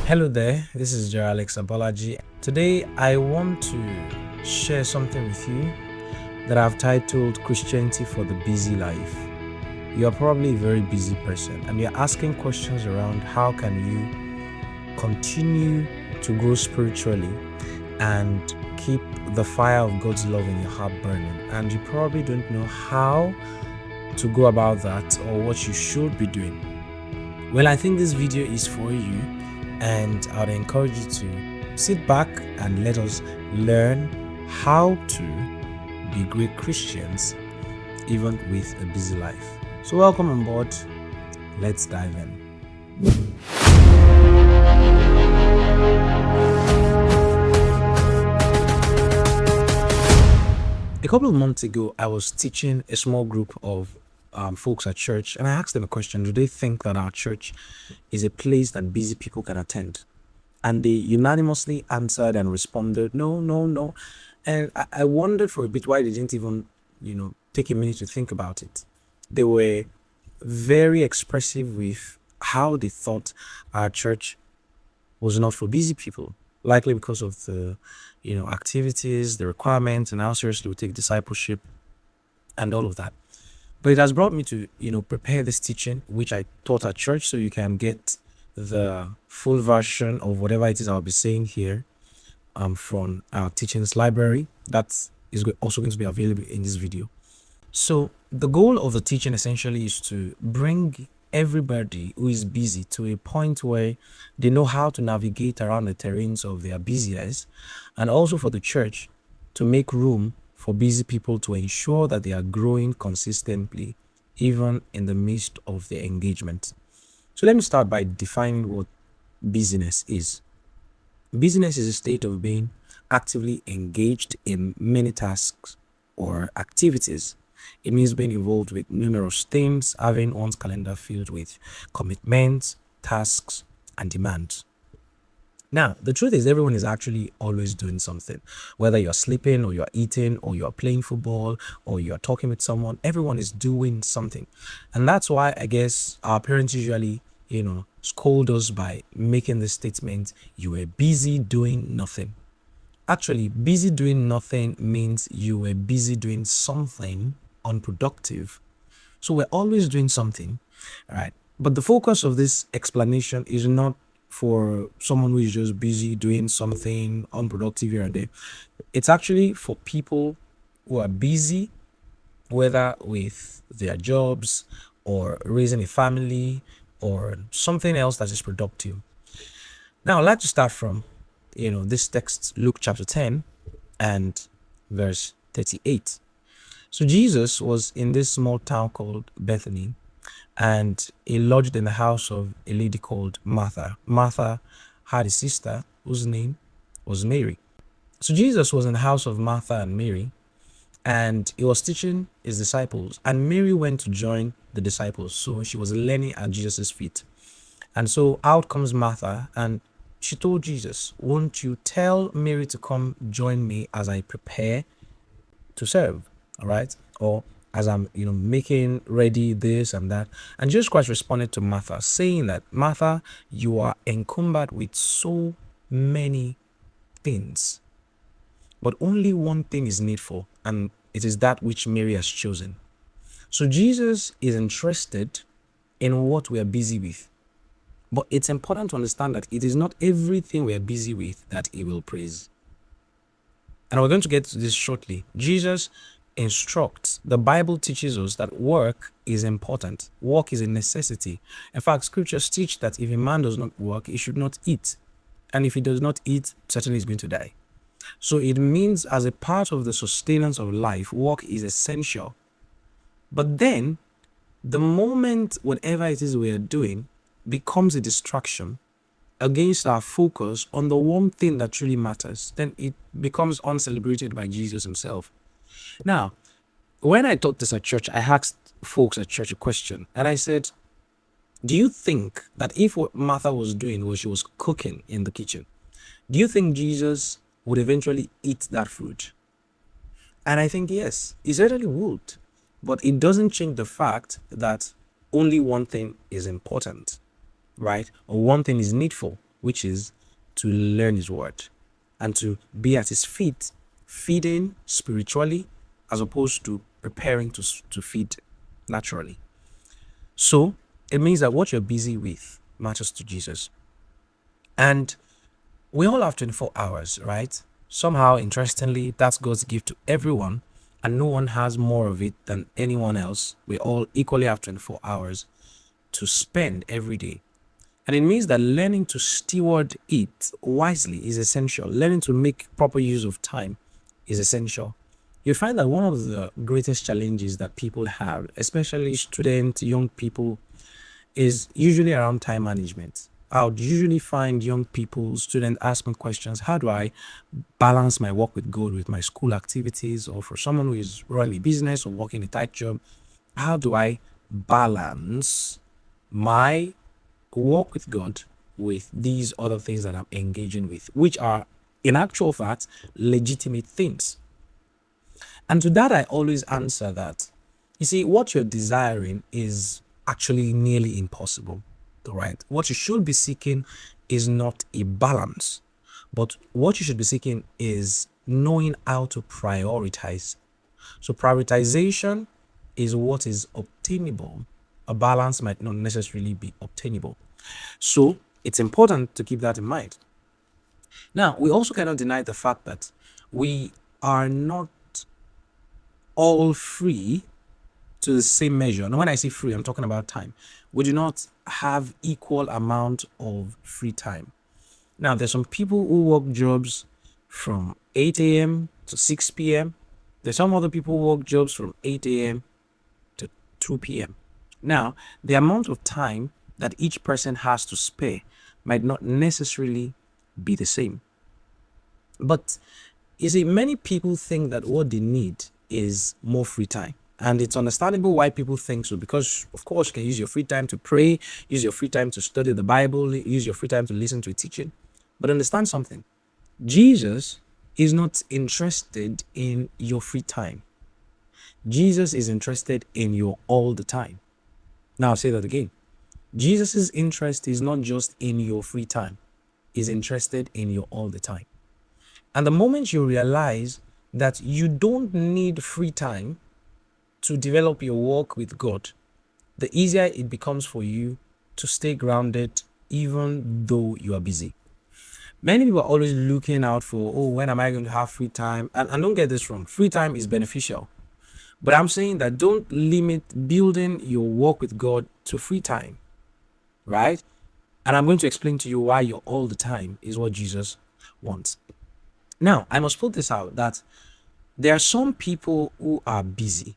Hello there, this is Jerr-Alex Abolaji. Today I want to share something with you that I've titled Christianity for the Busy Life. You're probably a very busy person and you're asking questions around how can you continue to grow spiritually and keep the fire of God's love in your heart burning, and you probably don't know how to go about that or what you should be doing. Well, I think this video is for you, and I would encourage you to sit back and let us learn how to be great Christians even with a busy life. So welcome on board. Let's dive in. A couple of months ago, I was teaching a small group of folks at church, and I asked them a question: do they think that our church is a place that busy people can attend? And they unanimously answered and responded, no, no, no. And I wondered for a bit why they didn't even, take a minute to think about it. They were very expressive with how they thought our church was not for busy people, likely because of the, activities, the requirements, and how seriously we take discipleship and all of that. But it has brought me to, prepare this teaching, which I taught at church, so you can get the full version of whatever it is I'll be saying here from our teachings library. That is also going to be available in this video. So the goal of the teaching essentially is to bring everybody who is busy to a point where they know how to navigate around the terrains of their busyness, and also for the church to make room for busy people to ensure that they are growing consistently even in the midst of their engagement. So let me start by defining what busyness is. Busyness is a state of being actively engaged in many tasks or activities. It means being involved with numerous things, having one's calendar filled with commitments, tasks, and demands. Now, the truth is everyone is actually always doing something. Whether you're sleeping or you're eating or you're playing football or you're talking with someone, everyone is doing something. And that's why I guess our parents usually, scold us by making the statement, you were busy doing nothing. Actually, busy doing nothing means you were busy doing something unproductive. So we're always doing something, right? But the focus of this explanation is not for someone who is just busy doing something unproductive here and there. It's actually for people who are busy, whether with their jobs or raising a family or something else that is productive. Now, I'd like to start from, this text, Luke chapter 10 and verse 38. So Jesus was in this small town called Bethany, and he lodged in the house of a lady called Martha. Martha had a sister whose name was Mary. So Jesus was in the house of Martha and Mary, and he was teaching his disciples, and Mary went to join the disciples. So she was learning at Jesus' feet. And so out comes Martha, and she told Jesus, won't you tell Mary to come join me as I prepare to serve? All right. Or as I'm, making ready this and that. And Jesus Christ responded to Martha, saying that, Martha, you are encumbered with so many things, but only one thing is needful, and it is that which Mary has chosen. So Jesus is interested in what we are busy with. But it's important to understand that it is not everything we are busy with that he will praise. And we're going to get to this shortly. Jesus instructs, the Bible teaches us that work is important. Work is a necessity. In fact, scriptures teach that if a man does not work, he should not eat. And if he does not eat, certainly he's going to die. So it means as a part of the sustenance of life, work is essential. But then, the moment whatever it is we are doing becomes a distraction against our focus on the one thing that truly matters, then it becomes uncelebrated by Jesus himself. Now, when I taught this at church, I asked folks at church a question, and I said, do you think that if what Martha was doing was she was cooking in the kitchen, do you think Jesus would eventually eat that food? And I think yes, he certainly would. But it doesn't change the fact that only one thing is important, right? Or one thing is needful. which is to learn his word and to be at his feet, feeding spiritually as opposed to preparing to feed naturally. So it means that what you're busy with matters to Jesus. And we all have 24 hours, right? Somehow, interestingly, that's God's gift to everyone, and no one has more of it than anyone else. We all equally have 24 hours to spend every day. And it means that learning to steward it wisely is essential. Learning to make proper use of time is essential. You find that one of the greatest challenges that people have, especially students, young people, is usually around time management. I would usually find young people, students ask me questions, how do I balance my work with God with my school activities? Or for someone who is running a business or working a tight job, how do I balance my work with God with these other things that I'm engaging with, which are in actual fact legitimate things? And to that, I always answer that, you see, what you're desiring is actually nearly impossible, right? What you should be seeking is not a balance, but what you should be seeking is knowing how to prioritize. So prioritization is what is obtainable. A balance might not necessarily be obtainable. So it's important to keep that in mind. Now, we also cannot deny the fact that we are not all free to the same measure. And when I say free, I'm talking about time. We do not have equal amount of free time. Now, there's some people who work jobs from 8 a.m. to 6 p.m. There's some other people who work jobs from 8 a.m. to 2 p.m. Now, the amount of time that each person has to spare might not necessarily be the same. But you see, many people think that what they need is more free time. And it's understandable why people think so, because of course you can use your free time to pray, use your free time to study the Bible, use your free time to listen to a teaching. But understand something. Jesus is not interested in your free time. Jesus is interested in your all the time. Now I'll say that again. Jesus' interest is not just in your free time. He's interested in your all the time. And the moment you realize that you don't need free time to develop your walk with God, the easier it becomes for you to stay grounded even though you are busy. Many people are always looking out for, oh, when am I going to have free time? And don't get this wrong, free time is beneficial. But I'm saying that don't limit building your walk with God to free time, right? And I'm going to explain to you why your all the time is what Jesus wants. Now, I must put this out that there are some people who are busy.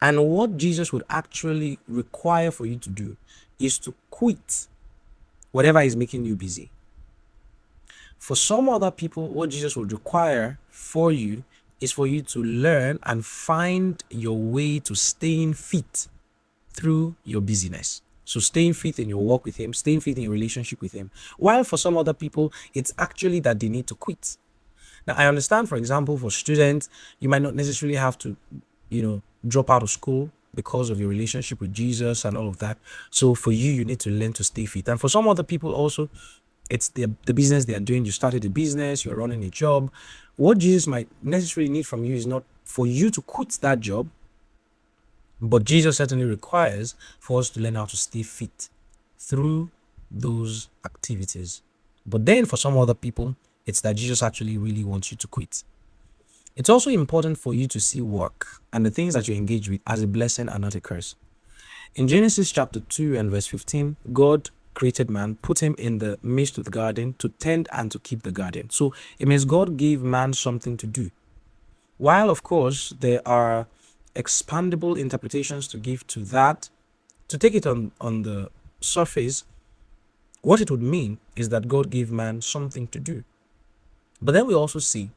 And what Jesus would actually require for you to do is to quit whatever is making you busy. For some other people, what Jesus would require for you is for you to learn and find your way to staying fit through your busyness. So staying fit in your walk with him, staying fit in your relationship with him. While for some other people, it's actually that they need to quit. Now, I understand, for example, for students, you might not necessarily have to, drop out of school because of your relationship with Jesus and all of that. So for you, you need to learn to stay fit. And for some other people also, it's the business they are doing. You started a business, you're running a job. What Jesus might necessarily need from you is not for you to quit that job, but Jesus certainly requires for us to learn how to stay fit through those activities. But then for some other people, it's that Jesus actually really wants you to quit. It's also important for you to see work and the things that you engage with as a blessing and not a curse. In Genesis chapter 2 and verse 15, God created man, put him in the midst of the garden to tend and to keep the garden. So it means God gave man something to do. While, of course, there are expandable interpretations to give to that, to take it on the surface, what it would mean is that God gave man something to do. But then we also see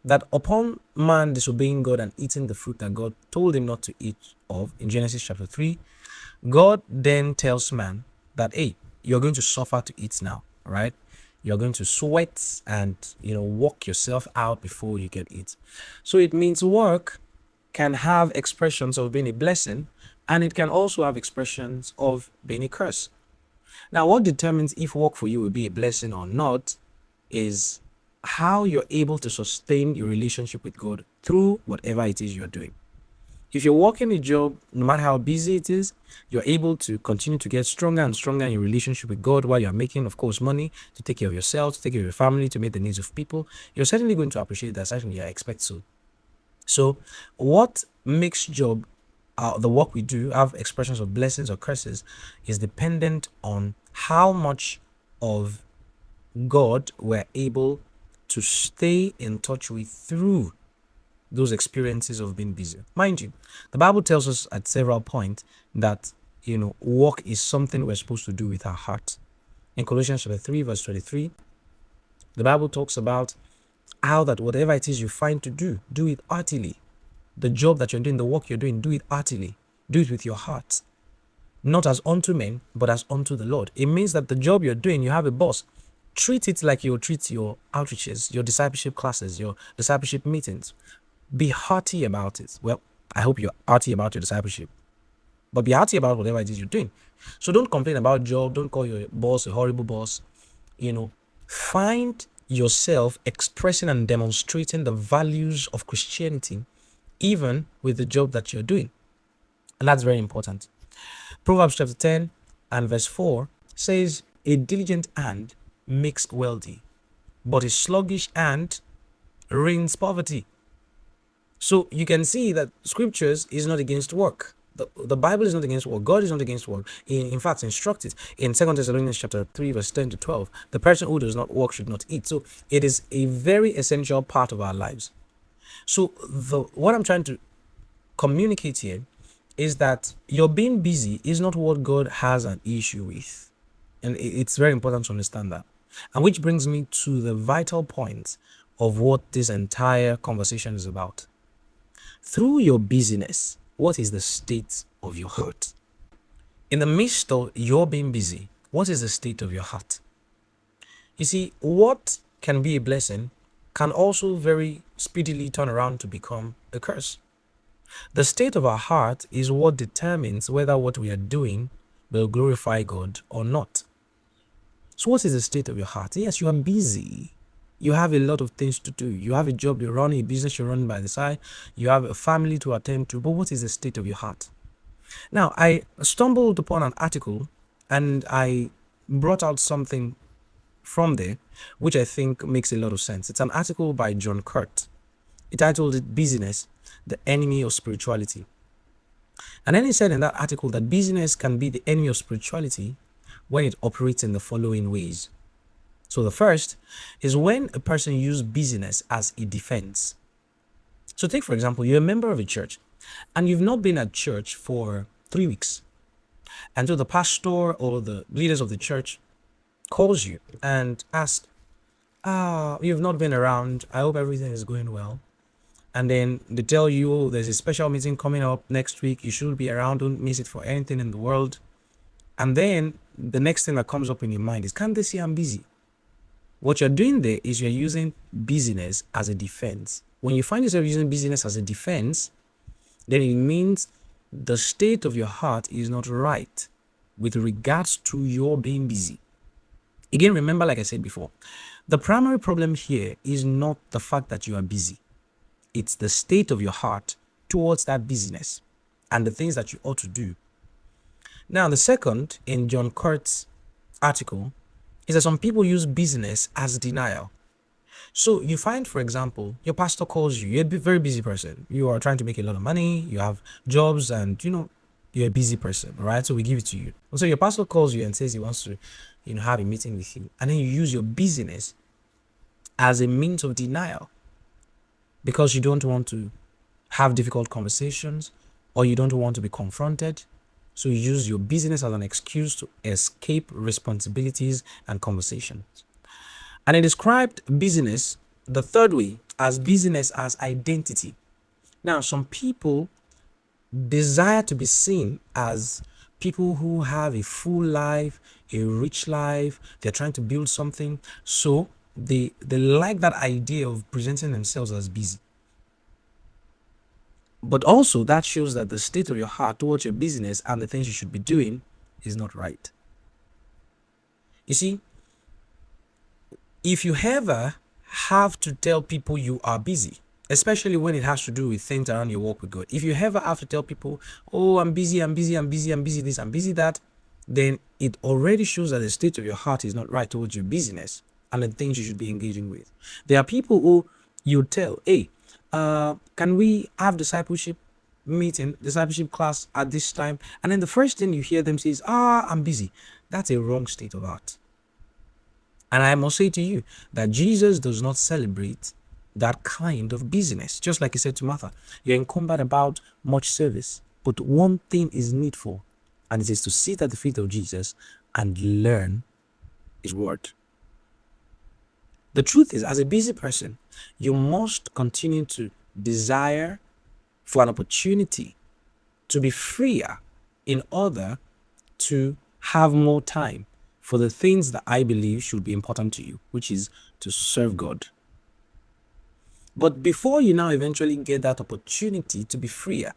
that upon man disobeying God and eating the fruit that God told him not to eat of in Genesis chapter 3, God then tells man that, hey, you're going to suffer to eat now, right? You're going to sweat and, work yourself out before you can eat. So it means work can have expressions of being a blessing, and it can also have expressions of being a curse. Now, what determines if work for you will be a blessing or not is how you're able to sustain your relationship with God through whatever it is you're doing. If you're working a job, no matter how busy it is, you're able to continue to get stronger and stronger in your relationship with God while you're making, of course, money to take care of yourself, to take care of your family, to meet the needs of people. You're certainly going to appreciate that. Certainly, I expect so. So, what makes job, the work we do, have expressions of blessings or curses, is dependent on how much of God we're able to stay in touch with through those experiences of being busy. Mind you, the Bible tells us at several points that work is something we're supposed to do with our heart. In Colossians chapter 3, verse 23, the Bible talks about how that whatever it is you find to do it heartily. The job that you're doing, the work you're doing, do it heartily. Do it with your heart. Not as unto men, but as unto the Lord. It means that the job you're doing, you have a boss. Treat it like you treat your outreaches, your discipleship classes, your discipleship meetings. Be hearty about it. Well, I hope you're hearty about your discipleship. But be hearty about whatever it is you're doing. So don't complain about job. Don't call your boss a horrible boss. Find yourself expressing and demonstrating the values of Christianity even with the job that you're doing. And that's very important. Proverbs chapter 10 and verse 4 says, a diligent hand makes wealthy, but a sluggish hand reigns poverty. So you can see that scriptures is not against work. The Bible is not against work. God is not against work. In fact, instruct it. In 2 Thessalonians chapter 3, verse 10 to 12, the person who does not work should not eat. So it is a very essential part of our lives. So what I'm trying to communicate here is that your being busy is not what God has an issue with. And it's very important to understand that. And which brings me to the vital point of what this entire conversation is about. Through your busyness, what is the state of your heart? In the midst of your being busy, what is the state of your heart? You see, what can be a blessing can also very speedily turn around to become a curse. The state of our heart is what determines whether what we are doing will glorify God or not. So what is the state of your heart? Yes, you are busy. You have a lot of things to do. You have a job you're running, a business you're running by the side. You have a family to attend to. But what is the state of your heart? Now, I stumbled upon an article and I brought out something from there, which I think makes a lot of sense. It's an article by John Kurt. He titled it Busyness, the Enemy of Spirituality. And then he said in that article that busyness can be the enemy of spirituality when it operates in the following ways. So the first is when a person uses busyness as a defense. So take, for example, you're a member of a church and you've not been at church for 3 weeks. And so the pastor or the leaders of the church calls you and asks, you've not been around. I hope everything is going well. And then they tell you, oh, there's a special meeting coming up next week. You should be around. Don't miss it for anything in the world. And then the next thing that comes up in your mind is, can't they see I'm busy? What you're doing there is you're using busyness as a defense. When you find yourself using busyness as a defense, then it means the state of your heart is not right with regards to your being busy. Again, remember, like I said before, the primary problem here is not the fact that you are busy. It's the state of your heart towards that busyness and the things that you ought to do. Now, the second in John Kurt's article is that some people use busyness as denial. So you find, for example, your pastor calls you. You're a very busy person. You are trying to make a lot of money. You have jobs and, you're a busy person, right? So we give it to you. So your pastor calls you and says he wants to, have a meeting with you. And then you use your busyness as a means of denial because you don't want to have difficult conversations or you don't want to be confronted. So you use your busyness as an excuse to escape responsibilities and conversations. And it described busyness, the third way, as busyness as identity. Now, some people desire to be seen as people who have a full life, a rich life. They're trying to build something. So they like that idea of presenting themselves as busy. But also that shows that the state of your heart towards your business and the things you should be doing is not right. You see, if you ever have to tell people you are busy, especially when it has to do with things around your work with God, if you ever have to tell people, oh, I'm busy, I'm busy, I'm busy, I'm busy this, I'm busy that, then it already shows that the state of your heart is not right towards your busyness and the things you should be engaging with. There are people who you tell, hey, can we have discipleship class at this time? And then the first thing you hear them say is, I'm busy. That's a wrong state of heart. And I must say to you that Jesus does not celebrate that kind of busyness. Just like he said to Martha, you're encumbered about much service, but one thing is needful, and it is to sit at the feet of Jesus and learn his word. The truth is, as a busy person, you must continue to desire for an opportunity to be freer in order to have more time for the things that I believe should be important to you, which is to serve God. But before you now eventually get that opportunity to be freer,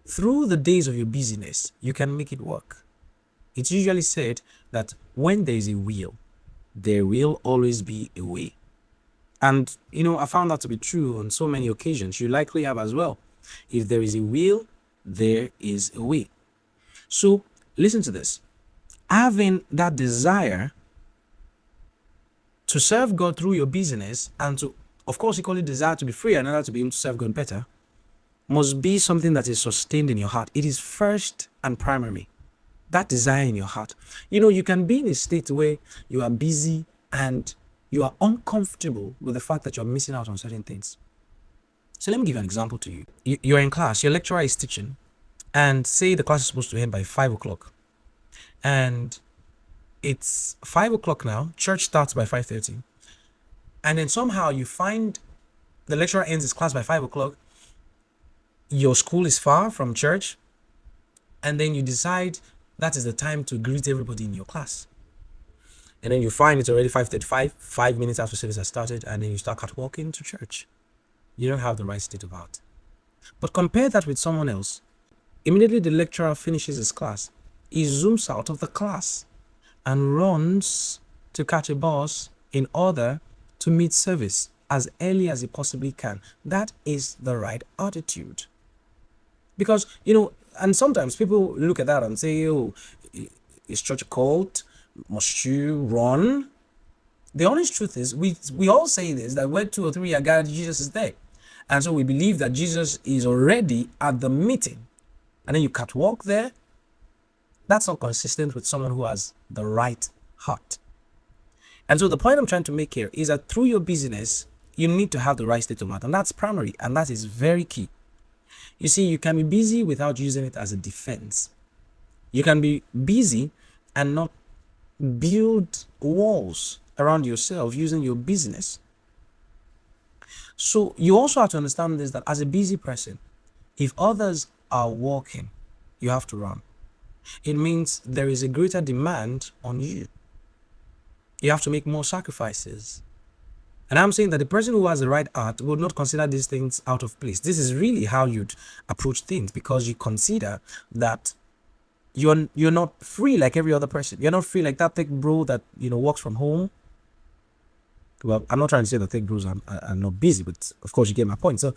through the days of your busyness, you can make it work. It's usually said that when there is a will, there will always be a way. And, I found that to be true on so many occasions. You likely have as well. If there is a will, there is a way. So, listen to this. Having that desire to serve God through your business and to, of course, equally desire to be free in order to be able to serve God better must be something that is sustained in your heart. It is first and primary. That desire in your heart. You can be in a state where you are busy and you are uncomfortable with the fact that you're missing out on certain things. So let me give you an example to you. You're in class, your lecturer is teaching, and say the class is supposed to end by 5 o'clock. And it's 5 o'clock now, church starts by 5:30. And then somehow you find the lecturer ends his class by 5 o'clock. Your school is far from church. And then you decide that is the time to greet everybody in your class. And then you find it's already 5:35, 5 minutes after service has started, and then you start catwalking to church. You don't have the right state of heart. But compare that with someone else. Immediately the lecturer finishes his class, he zooms out of the class and runs to catch a bus in order to meet service as early as he possibly can. That is the right attitude. Because, and sometimes people look at that and say, oh, is church a cult? Must you run? The honest truth is, we all say this, that where 2 or 3 are gathered, Jesus is there. And so we believe that Jesus is already at the meeting. And then you catwalk there. That's not consistent with someone who has the right heart. And so the point I'm trying to make here is that through your business, you need to have the right state of mind. And that's primary. And that is very key. You see, you can be busy without using it as a defense. You can be busy and not build walls around yourself using your business. So you also have to understand this, that as a busy person, if others are walking, you have to run. It means there is a greater demand on you. You have to make more sacrifices. And I'm saying that the person who has the right heart will not consider these things out of place. This is really how you'd approach things, because you consider that you're not free like every other person. You're not free like that tech bro that works from home. Well, I'm not trying to say that tech bros are not busy, but of course you get my point. So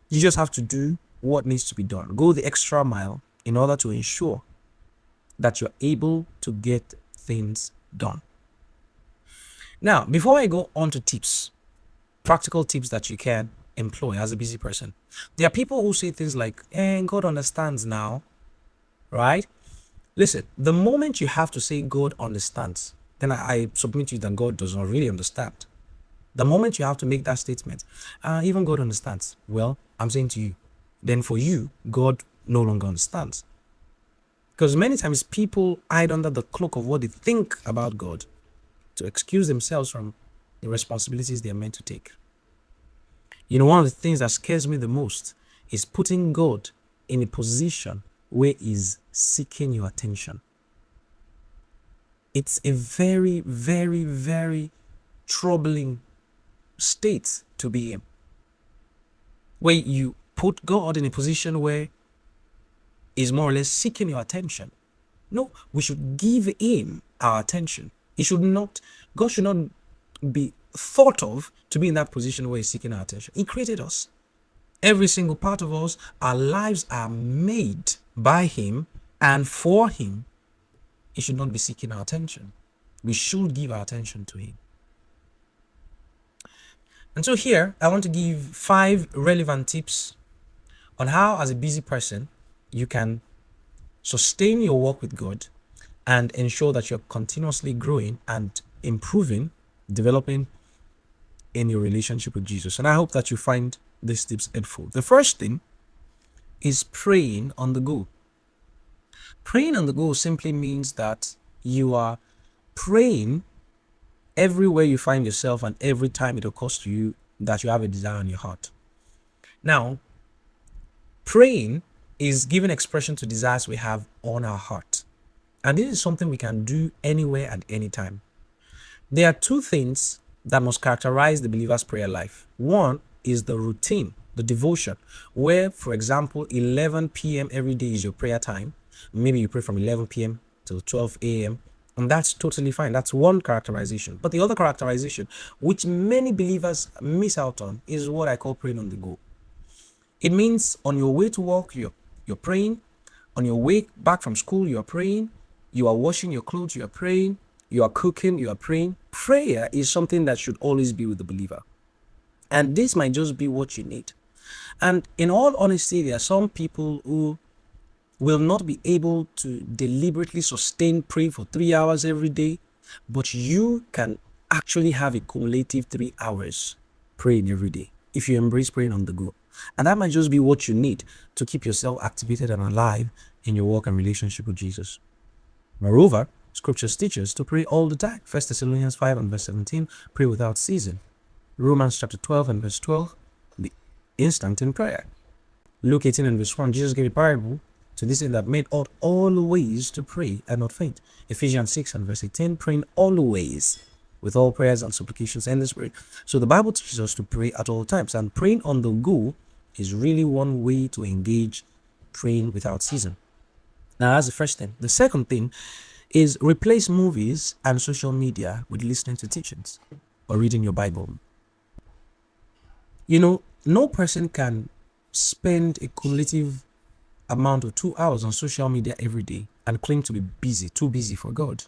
you just have to do what needs to be done. Go the extra mile in order to ensure that you're able to get things done. Now, before I go on to tips, practical tips that you can employ as a busy person, there are people who say things like, God understands now, right? Listen, the moment you have to say God understands, then I submit to you that God does not really understand. The moment you have to make that statement, even God understands, well, I'm saying to you, then for you, God no longer understands. Because many times people hide under the cloak of what they think about God to excuse themselves from the responsibilities they are meant to take. One of the things that scares me the most is putting God in a position where he's seeking your attention. It's a very, very, very troubling state to be in, where you put God in a position where he's more or less seeking your attention. No, we should give him our attention. God should not be thought of to be in that position where he's seeking our attention. He created us. Every single part of us, our lives are made by him and for him. He should not be seeking our attention. We should give our attention to him. And so here, I want to give 5 relevant tips on how, as a busy person, you can sustain your walk with God and ensure that you're continuously growing and improving, developing in your relationship with Jesus. And I hope that you find these tips helpful. The first thing is praying on the go. Praying on the go simply means that you are praying everywhere you find yourself and every time it occurs to you that you have a desire in your heart. Now, praying is giving expression to desires we have on our heart. And this is something we can do anywhere and anytime. There are 2 things that must characterize the believer's prayer life. One is the routine, the devotion, where, for example, 11 p.m. every day is your prayer time. Maybe you pray from 11 p.m. till 12 a.m. And that's totally fine. That's one characterization. But the other characterization, which many believers miss out on, is what I call praying on the go. It means on your way to work, you're praying. On your way back from school, you are praying. You are washing your clothes, you are praying. You are cooking, you are praying. Prayer is something that should always be with the believer. And this might just be what you need. And in all honesty, there are some people who will not be able to deliberately sustain praying for 3 hours every day, but you can actually have a cumulative 3 hours praying every day if you embrace praying on the go. And that might just be what you need to keep yourself activated and alive in your walk and relationship with Jesus. Moreover, Scripture teaches to pray all the time. 1 Thessalonians 5 and verse 17, pray without ceasing. Romans chapter 12 and verse 12, be instant in prayer. Luke 18 and verse 1, Jesus gave a parable to this end that made ought always to pray and not faint. Ephesians 6 and verse 18, praying always with all prayers and supplications in the Spirit. So the Bible teaches us to pray at all times, and praying on the go is really one way to engage praying without ceasing. Now that's the first thing. The second thing is replace movies and social media with listening to teachings or reading your Bible. You know, no person can spend a cumulative amount of 2 hours on social media every day and claim to be busy, too busy for God.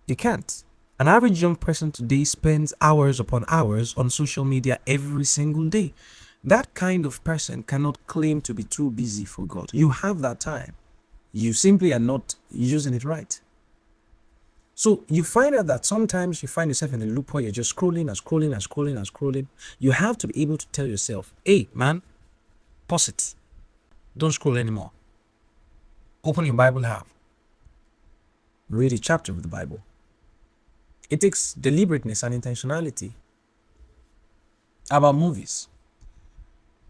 You can't. An average young person today spends hours upon hours on social media every single day. That kind of person cannot claim to be too busy for God. You have that time. You simply are not using it right. So you find out that sometimes you find yourself in a loop where you're just scrolling and scrolling and scrolling and scrolling. You have to be able to tell yourself, hey, man, pause it. Don't scroll anymore. Open your Bible app. Read a chapter of the Bible. It takes deliberateness and intentionality. How about movies?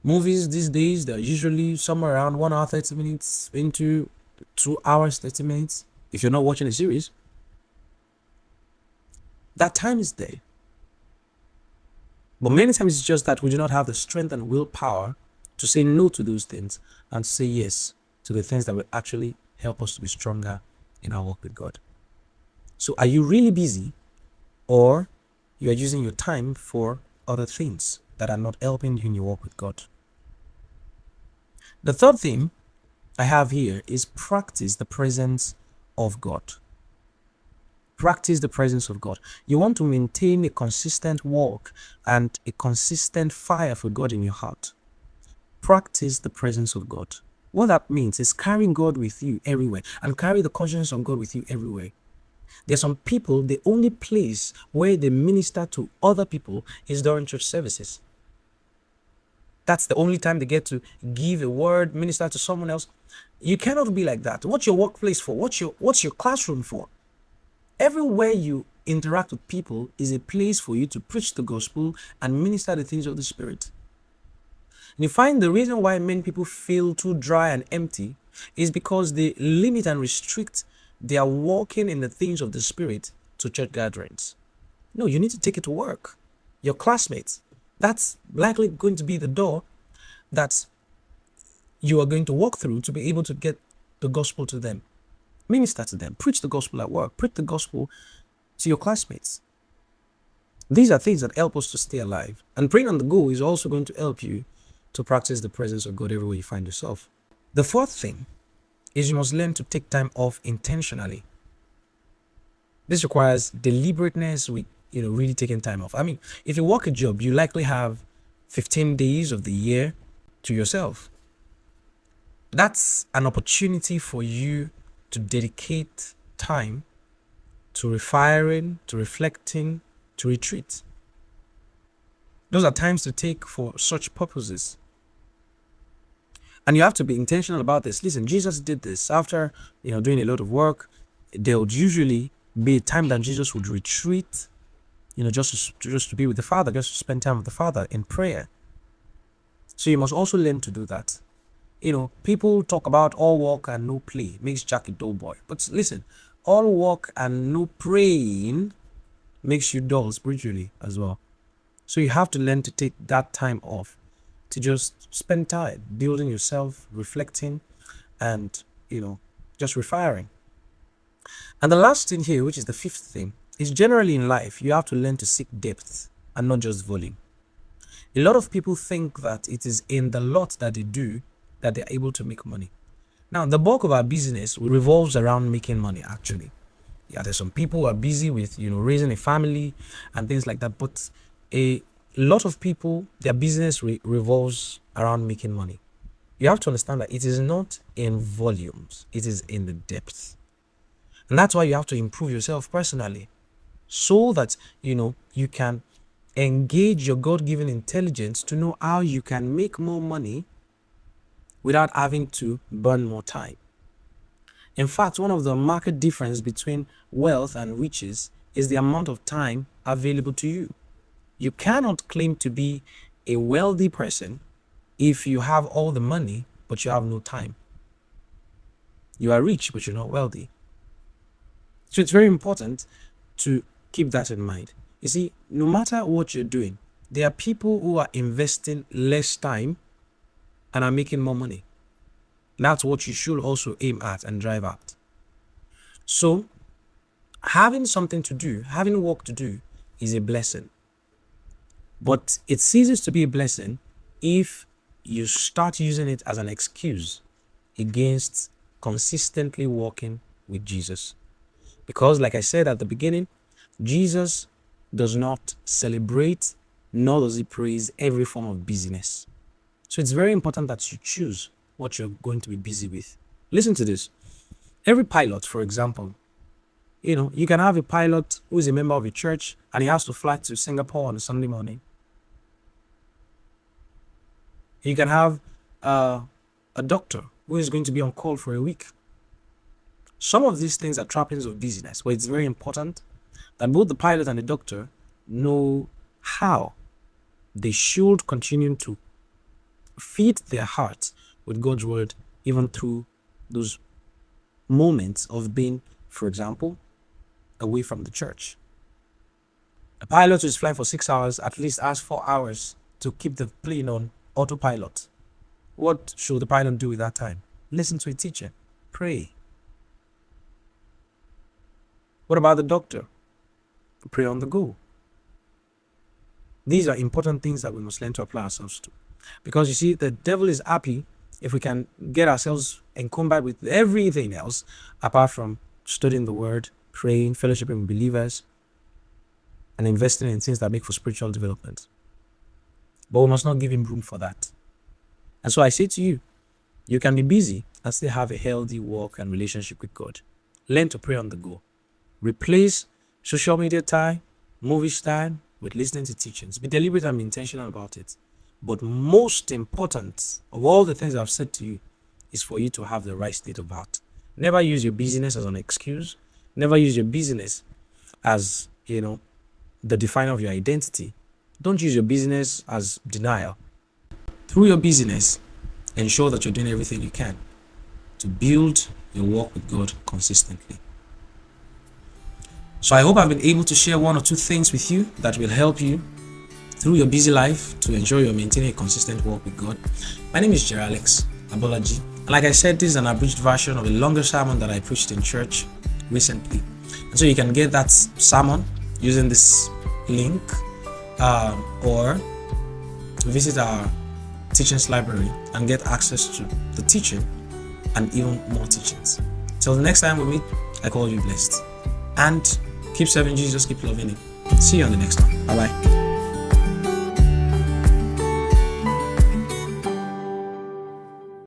Movies these days, they're usually somewhere around 1 hour 30 minutes into 2 hours 30 minutes. If you're not watching a series, that time is there. But many times it's just that we do not have the strength and willpower to say no to those things and say yes to the things that will actually help us to be stronger in our walk with God. So are you really busy, or you are using your time for other things that are not helping you in your walk with God? The third thing I have here is practice the presence of God. Practice the presence of God. You want to maintain a consistent walk and a consistent fire for God in your heart. Practice the presence of God. What that means is carrying God with you everywhere and carry the consciousness of God with you everywhere. There's some people, the only place where they minister to other people is during church services. That's the only time they get to give a word, minister to someone else. You cannot be like that. What's your workplace for? What's your classroom for? Everywhere you interact with people is a place for you to preach the gospel and minister the things of the Spirit. And you find the reason why many people feel too dry and empty is because they limit and restrict their walking in the things of the Spirit to church gatherings. No, you need to take it to work. Your classmates, that's likely going to be the door that you are going to walk through to be able to get the gospel to them. Minister to them. Preach the gospel at work. Preach the gospel to your classmates. These are things that help us to stay alive. And praying on the go is also going to help you to practice the presence of God everywhere you find yourself. The fourth thing is you must learn to take time off intentionally. This requires deliberateness with, really taking time off. I mean, if you work a job, you likely have 15 days of the year to yourself. That's an opportunity for you to dedicate time to refiring, to reflecting, to retreat. Those are times to take for such purposes. And you have to be intentional about this. Listen, Jesus did this. After, doing a lot of work, there would usually be a time that Jesus would retreat, just to be with the Father, just to spend time with the Father in prayer. So you must also learn to do that. People talk about all work and no play makes Jack a dull boy. But listen, all work and no praying makes you dull spiritually as well. So you have to learn to take that time off to just spend time building yourself, reflecting, and, just refiring. And the last thing here, which is the fifth thing, is generally in life, you have to learn to seek depth and not just volume. A lot of people think that it is in the lot that they do that they're able to make money. Now, the bulk of our business revolves around making money, actually. Yeah, there's some people who are busy with, raising a family and things like that. But a lot of people, their business revolves around making money. You have to understand that it is not in volumes. It is in the depth. And that's why you have to improve yourself personally so that, you can engage your God-given intelligence to know how you can make more money without having to burn more time. In fact, one of the marked difference between wealth and riches is the amount of time available to you. You cannot claim to be a wealthy person if you have all the money, but you have no time. You are rich, but you're not wealthy. So it's very important to keep that in mind. You see, no matter what you're doing, there are people who are investing less time and are making more money. That's what you should also aim at and drive at. So, having something to do, having work to do is a blessing. But it ceases to be a blessing if you start using it as an excuse against consistently walking with Jesus. Because, like I said at the beginning, Jesus does not celebrate, nor does he praise every form of busyness. So it's very important that you choose what you're going to be busy with. Listen to this. Every pilot, for example, you can have a pilot who is a member of a church and he has to fly to Singapore on a Sunday morning. You can have a doctor who is going to be on call for a week. Some of these things are trappings of busyness, but it's very important that both the pilot and the doctor know how they should continue to feed their hearts with God's word, even through those moments of being, for example, away from the church. A pilot who is flying for 6 hours at least has 4 hours to keep the plane on autopilot. What should the pilot do with that time? Listen to a teacher. Pray. What about the doctor? Pray on the go. These are important things that we must learn to apply ourselves to. Because you see, the devil is happy if we can get ourselves encumbered with everything else apart from studying the word, praying, fellowshipping with believers, and investing in things that make for spiritual development. But we must not give him room for that. And so I say to you, you can be busy and still have a healthy walk and relationship with God. Learn to pray on the go. Replace social media time, movies time with listening to teachings. Be deliberate and be intentional about it. But most important of all the things I've said to you is for you to have the right state of heart. Never use your busyness as an excuse. Never use your busyness as, the definer of your identity. Don't use your busyness as denial. Through your busyness, ensure that you're doing everything you can to build your walk with God consistently. So I hope I've been able to share one or two things with you that will help you through your busy life to ensure you're maintaining a consistent walk with God. My name is Jerr-Alex Abolaji. And like I said, this is an abridged version of a longer sermon that I preached in church recently. And so you can get that sermon using this link, or visit our teachings library and get access to the teaching and even more teachings. Till the next time we meet, I call you blessed. And keep serving Jesus, keep loving him. See you on the next one. Bye bye.